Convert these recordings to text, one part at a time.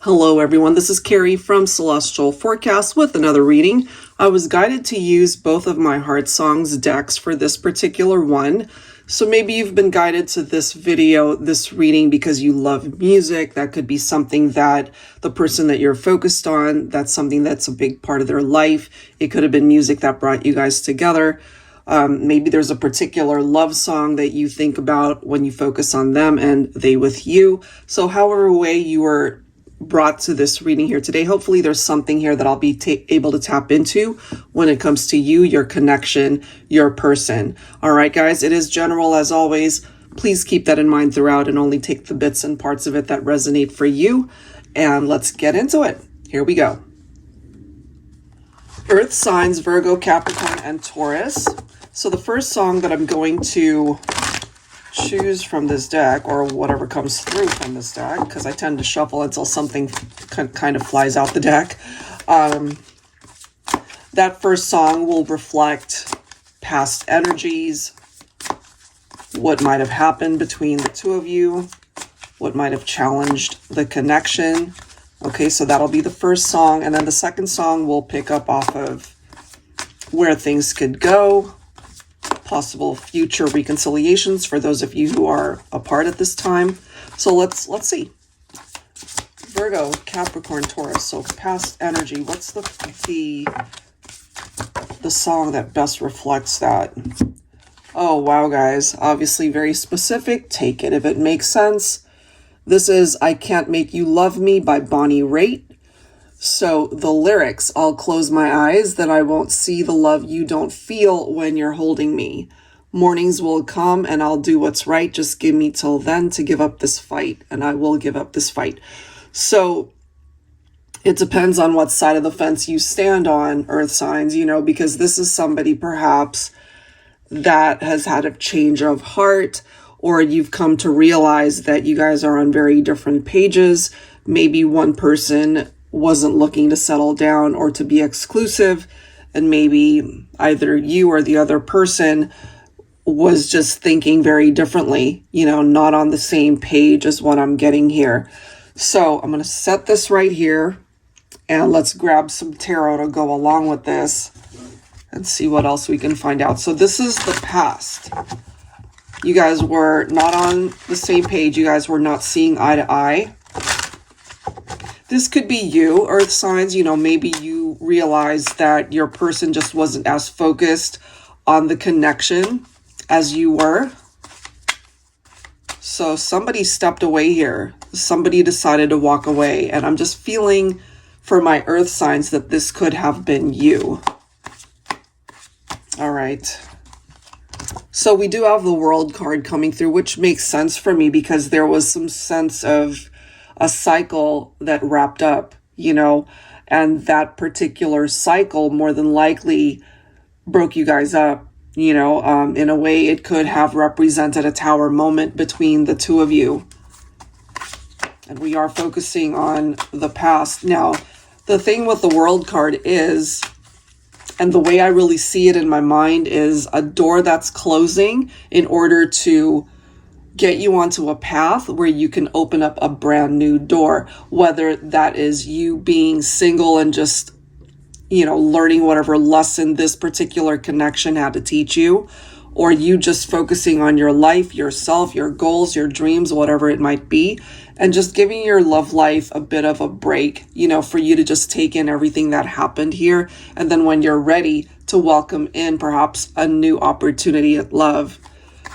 Hello everyone, this is Carrie from Celestial Forecast with another reading. I was guided to use both of my Heart Songs decks for this particular one. So maybe you've been guided to this video, this reading, because you love music. That could be something that the person that you're focused on, that's something that's a big part of their life. It could have been music that brought you guys together. Maybe there's a particular love song that you think about when you focus on them and they with you. So however way you were brought to this reading here today, hopefully there's something here that I'll be able to tap into when it comes to you, your connection, your person. All right, guys, it is general as always. Please keep that in mind throughout and only take the bits and parts of it that resonate for you. And let's get into it. Here we go. Earth signs, Virgo, Capricorn, and Taurus. So the first song that I'm going to choose from this deck, or whatever comes through from this deck, because I tend to shuffle until something kind of flies out the deck. That first song will reflect past energies, what might have happened between the two of you, what might have challenged the connection. Okay, so that'll be the first song, and then the second song will pick up off of where things could go, possible future reconciliations for those of you who are apart at this time. So let's see. Virgo, Capricorn, Taurus. So past energy. What's the song that best reflects that? Oh wow, guys. Obviously very specific. Take it if it makes sense. This is I Can't Make You Love Me by Bonnie Raitt. So the lyrics, I'll close my eyes, that I won't see the love you don't feel when you're holding me. Mornings will come and I'll do what's right. Just give me till then to give up this fight, and I will give up this fight. So it depends on what side of the fence you stand on, Earth signs, because this is somebody perhaps that has had a change of heart, or you've come to realize that you guys are on very different pages. Maybe one person wasn't looking to settle down or to be exclusive, and maybe either you or the other person was just thinking very differently, not on the same page as what I'm getting here. So I'm going to set this right here, and let's grab some tarot to go along with this and see what else we can find out. So this is the past. You guys were not on the same page. You guys were not seeing eye to eye. This could be you, Earth signs. Maybe you realized that your person just wasn't as focused on the connection as you were. So somebody stepped away here. Somebody decided to walk away. And I'm just feeling for my Earth signs that this could have been you. All right. So we do have the World card coming through, which makes sense for me because there was some sense of a cycle that wrapped up, and that particular cycle more than likely broke you guys up, in a way it could have represented a tower moment between the two of you. And we are focusing on the past. Now, the thing with the World card is, and the way I really see it in my mind, is a door that's closing in order to get you onto a path where you can open up a brand new door, whether that is you being single and just, learning whatever lesson this particular connection had to teach you, or you just focusing on your life, yourself, your goals, your dreams, whatever it might be, and just giving your love life a bit of a break, for you to just take in everything that happened here. And then when you're ready to welcome in perhaps a new opportunity at love.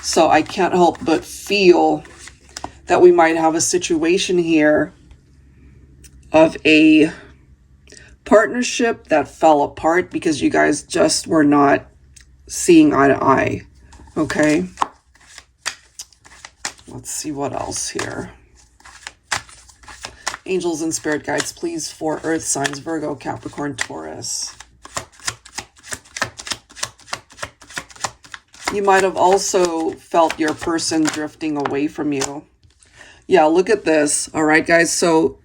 So I can't help but feel that we might have a situation here of a partnership that fell apart because you guys just were not seeing eye to eye. Okay. Let's see what else here. Angels and spirit guides, please, for Earth signs, Virgo, Capricorn, Taurus. You might have also felt your person drifting away from you. Yeah, look at this. All right, guys. So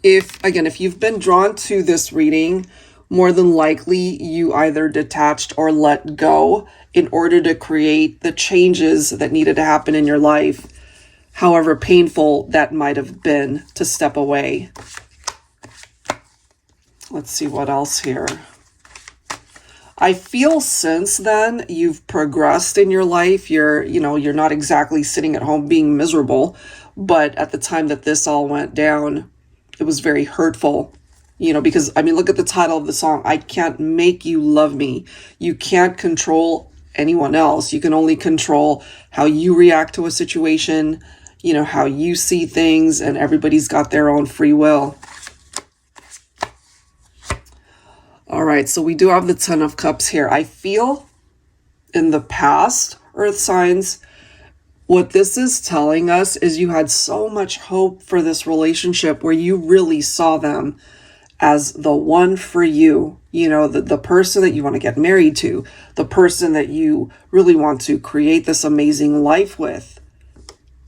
if you've been drawn to this reading, more than likely you either detached or let go in order to create the changes that needed to happen in your life, however painful that might have been to step away. Let's see what else here. I feel since then you've progressed in your life. You're not exactly sitting at home being miserable, but at the time that this all went down, it was very hurtful, because I mean, look at the title of the song. I can't make you love me. You can't control anyone else. You can only control how you react to a situation, how you see things, and everybody's got their own free will. All right, so we do have the Ten of Cups here. I feel in the past, Earth signs, what this is telling us is you had so much hope for this relationship where you really saw them as the one for you, the person that you want to get married to, the person that you really want to create this amazing life with.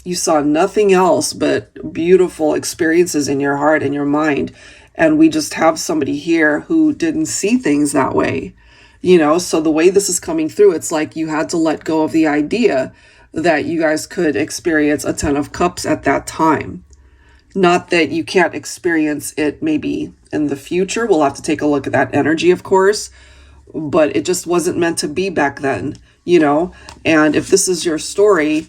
You saw nothing else but beautiful experiences in your heart and your mind. And we just have somebody here who didn't see things that way, so the way this is coming through, it's like you had to let go of the idea that you guys could experience a Ten of Cups at that time. Not that you can't experience it maybe in the future. We'll have to take a look at that energy, of course, but it just wasn't meant to be back then, and if this is your story,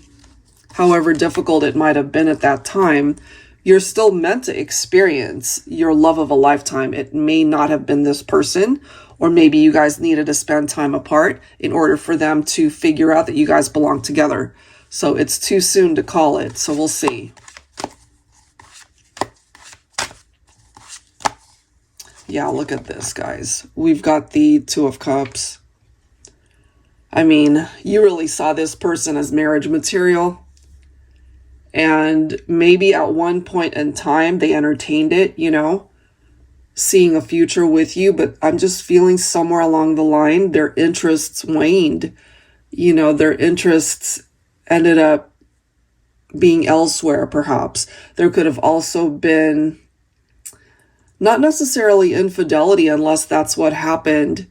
however difficult it might have been at that time, you're still meant to experience your love of a lifetime. It may not have been this person, or maybe you guys needed to spend time apart in order for them to figure out that you guys belong together. So it's too soon to call it. So we'll see. Yeah, look at this, guys. We've got the Two of Cups. I mean, you really saw this person as marriage material. And maybe at one point in time, they entertained it, seeing a future with you. But I'm just feeling somewhere along the line, their interests waned. Their interests ended up being elsewhere, perhaps. There could have also been not necessarily infidelity, unless that's what happened,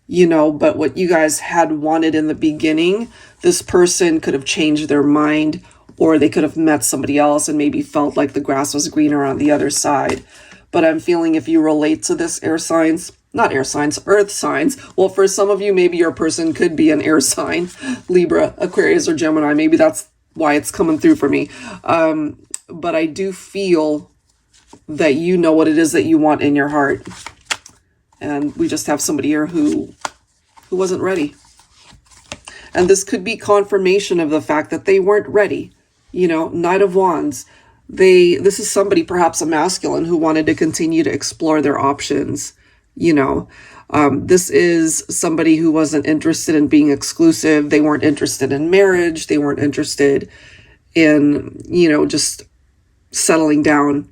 but what you guys had wanted in the beginning, this person could have changed their mind. Or they could have met somebody else and maybe felt like the grass was greener on the other side. But I'm feeling if you relate to this, air signs, not air signs, earth signs. Well, for some of you, maybe your person could be an air sign, Libra, Aquarius, or Gemini. Maybe that's why it's coming through for me. But I do feel that you know what it is that you want in your heart. And we just have somebody here who wasn't ready. And this could be confirmation of the fact that they weren't ready. Knight of Wands. This is somebody, perhaps a masculine, who wanted to continue to explore their options. This is somebody who wasn't interested in being exclusive. They weren't interested in marriage. They weren't interested in, just settling down.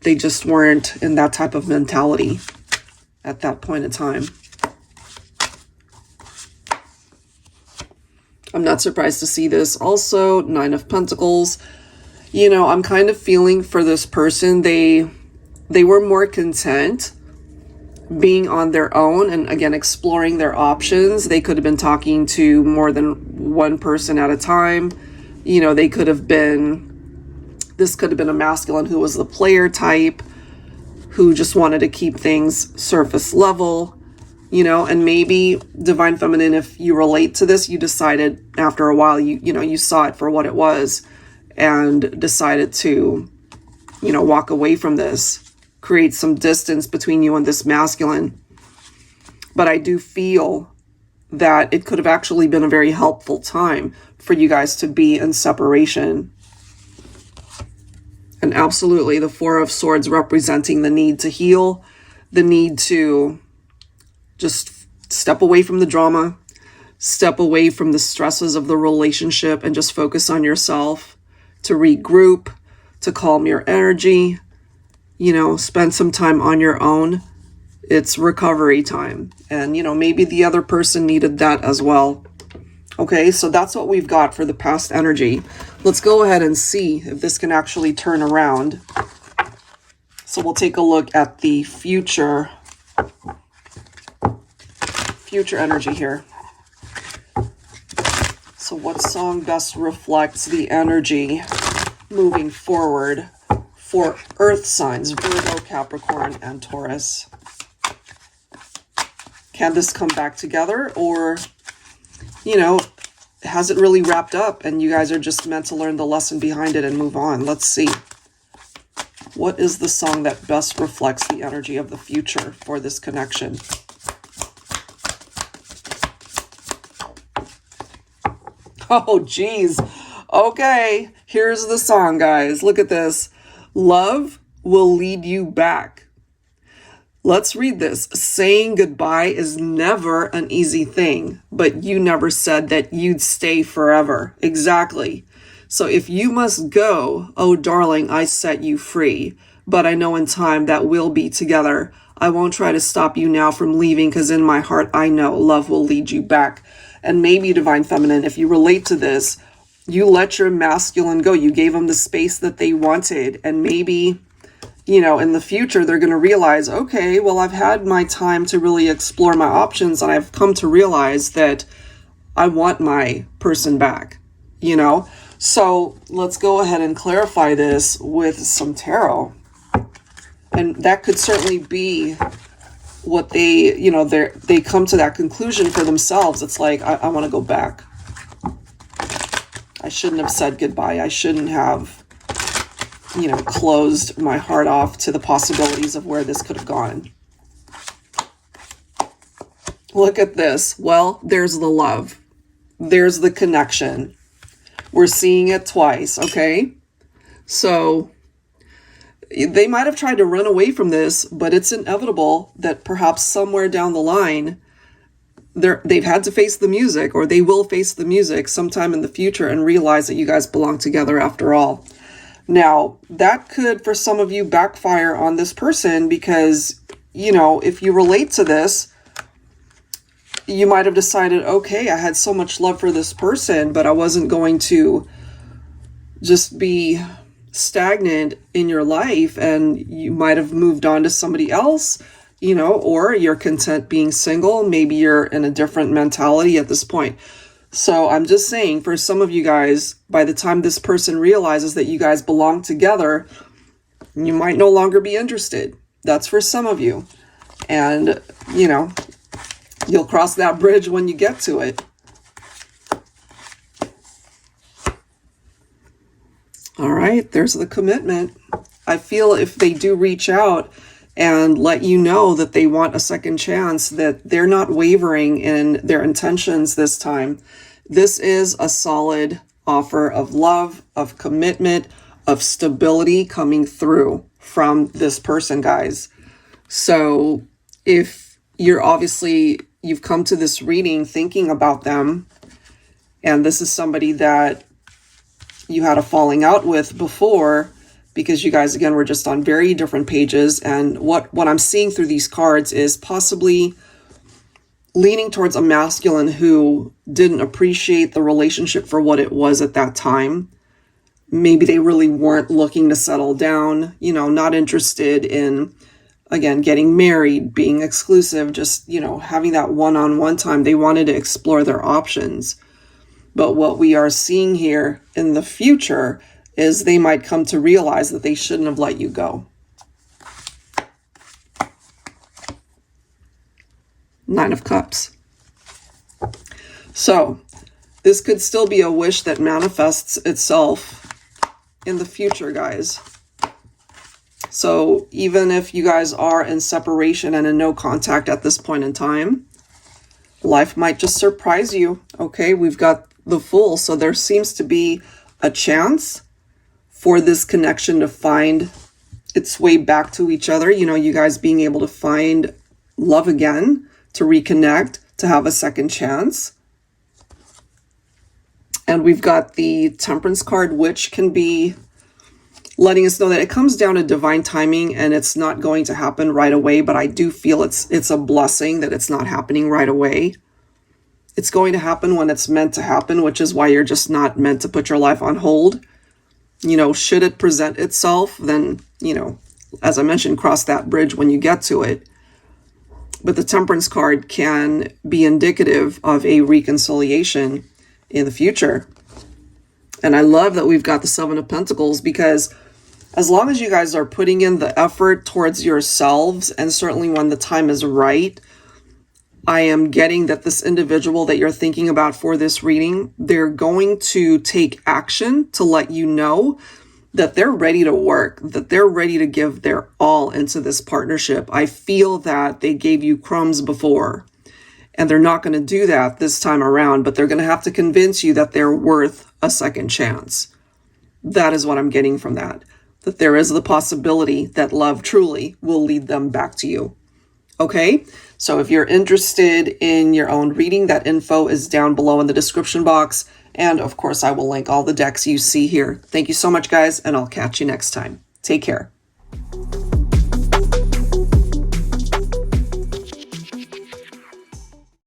They just weren't in that type of mentality at that point in time. I'm not surprised to see this. Also, Nine of Pentacles. I'm kind of feeling for this person, they were more content being on their own and, again, exploring their options. They could have been talking to more than one person at a time. This could have been a masculine who was the player type, who just wanted to keep things surface level. And maybe Divine Feminine, if you relate to this, you decided after a while, you saw it for what it was and decided to, walk away from this, create some distance between you and this masculine. But I do feel that it could have actually been a very helpful time for you guys to be in separation. And absolutely, the Four of Swords representing the need to heal, the need to just step away from the drama, step away from the stresses of the relationship, and just focus on yourself, to regroup, to calm your energy, spend some time on your own. It's recovery time. And, maybe the other person needed that as well. Okay, so that's what we've got for the past energy. Let's go ahead and see if this can actually turn around. So we'll take a look at the future energy here. So what song best reflects the energy moving forward for earth signs, Virgo, Capricorn, and Taurus? Can this come back together? Or, you know, has it really wrapped up and you guys are just meant to learn the lesson behind it and move on? Let's see. What is the song that best reflects the energy of the future for this connection? Oh, geez. Okay, here's the song, guys. Look at this. Love will lead you back. Let's read this. Saying goodbye is never an easy thing, but you never said that you'd stay forever. Exactly. So if you must go, oh darling, I set you free. But I know in time that we'll be together. I won't try to stop you now from leaving, because in my heart I know love will lead you back. And maybe, Divine Feminine, if you relate to this, you let your masculine go. You gave them the space that they wanted. And maybe, you know, in the future, they're going to realize, okay, well, I've had my time to really explore my options, and I've come to realize that I want my person back, you know? So let's go ahead and clarify this with some tarot. And that could certainly be what they, you know, they come to that conclusion for themselves. It's like, I want to go back. I shouldn't have said goodbye. I shouldn't have, you know, closed my heart off to the possibilities of where this could have gone. Look at this. Well, there's the love. There's the connection. We're seeing it twice, okay? So they might have tried to run away from this, but it's inevitable that perhaps somewhere down the line, they've had to face the music, or they will face the music sometime in the future and realize that you guys belong together after all. Now, that could, for some of you, backfire on this person because, you know, if you relate to this, you might have decided, okay, I had so much love for this person, but I wasn't going to just be stagnant in your life, and you might have moved on to somebody else, you know, or you're content being single. Maybe you're in a different mentality at this point. So I'm just saying, for some of you guys, by the time this person realizes that you guys belong together, you might no longer be interested. That's for some of you. And, you know, you'll cross that bridge when you get to it. All right, there's the commitment. I feel if they do reach out and let you know that they want a second chance, that they're not wavering in their intentions this time. This is a solid offer of love, of commitment, of stability coming through from this person, guys. So if you've come to this reading thinking about them, and this is somebody that you had a falling out with before, because you guys, again, were just on very different pages. And what I'm seeing through these cards is possibly leaning towards a masculine who didn't appreciate the relationship for what it was at that time. Maybe they really weren't looking to settle down, you know, not interested in, again, getting married, being exclusive, just, you know, having that one-on-one time. They wanted to explore their options. But what we are seeing here in the future is they might come to realize that they shouldn't have let you go. Nine of Cups. So this could still be a wish that manifests itself in the future, guys. So even if you guys are in separation and in no contact at this point in time, life might just surprise you. Okay, we've got the Fool. So there seems to be a chance for this connection to find its way back to each other. You know, you guys being able to find love again, to reconnect, to have a second chance. And we've got the Temperance card, which can be letting us know that it comes down to divine timing and it's not going to happen right away. But I do feel it's a blessing that it's not happening right away. It's going to happen when it's meant to happen, which is why you're just not meant to put your life on hold. You know, should it present itself, then, you know, as I mentioned, cross that bridge when you get to it. But the Temperance card can be indicative of a reconciliation in the future. And I love that we've got the Seven of Pentacles, because as long as you guys are putting in the effort towards yourselves, and certainly when the time is right, I am getting that this individual that you're thinking about for this reading, they're going to take action to let you know that they're ready to work, that they're ready to give their all into this partnership. I feel that they gave you crumbs before, and they're not going to do that this time around, but they're going to have to convince you that they're worth a second chance. That is what I'm getting from that there is the possibility that love truly will lead them back to you. Okay, so if you're interested in your own reading, that info is down below in the description box. And of course, I will link all the decks you see here. Thank you so much, guys, and I'll catch you next time. Take care.